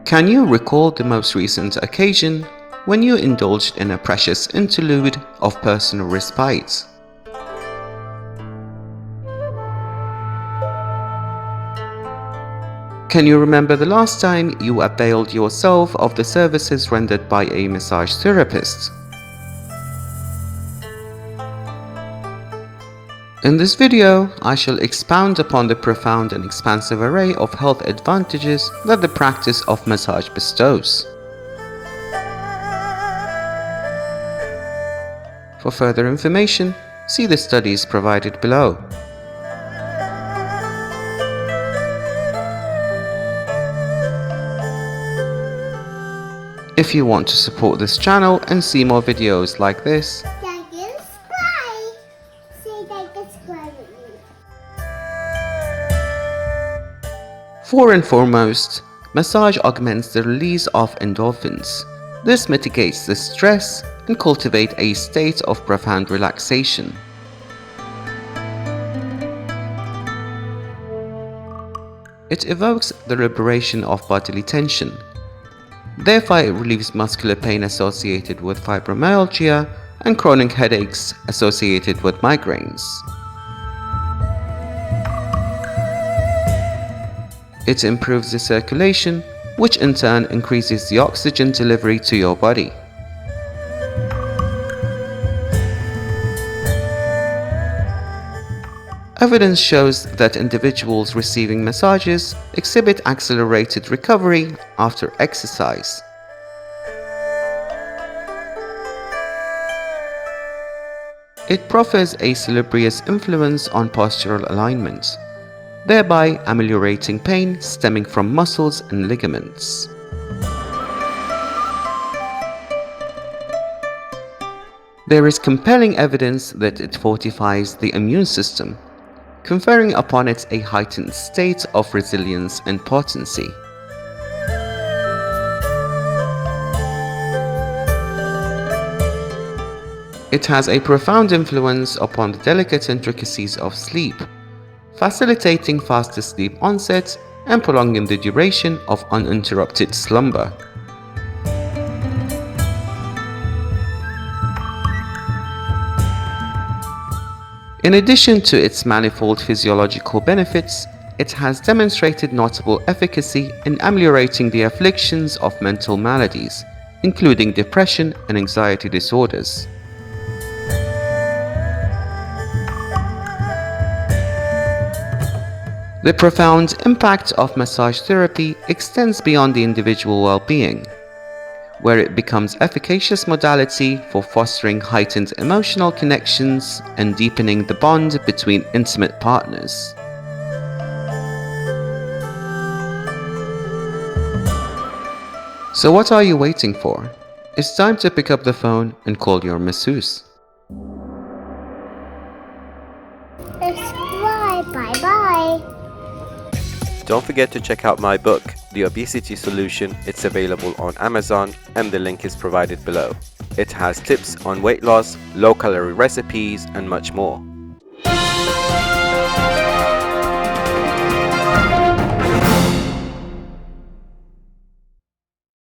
Can you recall the most recent occasion when you indulged in a precious interlude of personal respite? Can you remember the last time you availed yourself of the services rendered by a massage therapist? In this video, I shall expound upon the profound and expansive array of health advantages that the practice of massage bestows. For further information, see the studies provided below. If you want to support this channel and see more videos like this, for and foremost, massage augments the release of endorphins. This mitigates the stress and cultivates a state of profound relaxation. It evokes the liberation of bodily tension. Therefore, it relieves muscular pain associated with fibromyalgia and chronic headaches associated with migraines. It improves the circulation, which in turn increases the oxygen delivery to your body. Evidence shows that individuals receiving massages exhibit accelerated recovery after exercise. It proffers a salubrious influence on postural alignment, thereby ameliorating pain stemming from muscles and ligaments. There is compelling evidence that it fortifies the immune system, conferring upon it a heightened state of resilience and potency. It has a profound influence upon the delicate intricacies of sleep, facilitating faster sleep onset and prolonging the duration of uninterrupted slumber. In addition to its manifold physiological benefits, it has demonstrated notable efficacy in ameliorating the afflictions of mental maladies, including depression and anxiety disorders. The profound impact of massage therapy extends beyond the individual well-being, where it becomes an efficacious modality for fostering heightened emotional connections and deepening the bond between intimate partners. So what are you waiting for? It's time to pick up the phone and call your masseuse. Bye-bye. Don't forget to check out my book, The Obesity Solution. It's available on Amazon and the link is provided below. It has tips on weight loss, low-calorie recipes, and much more.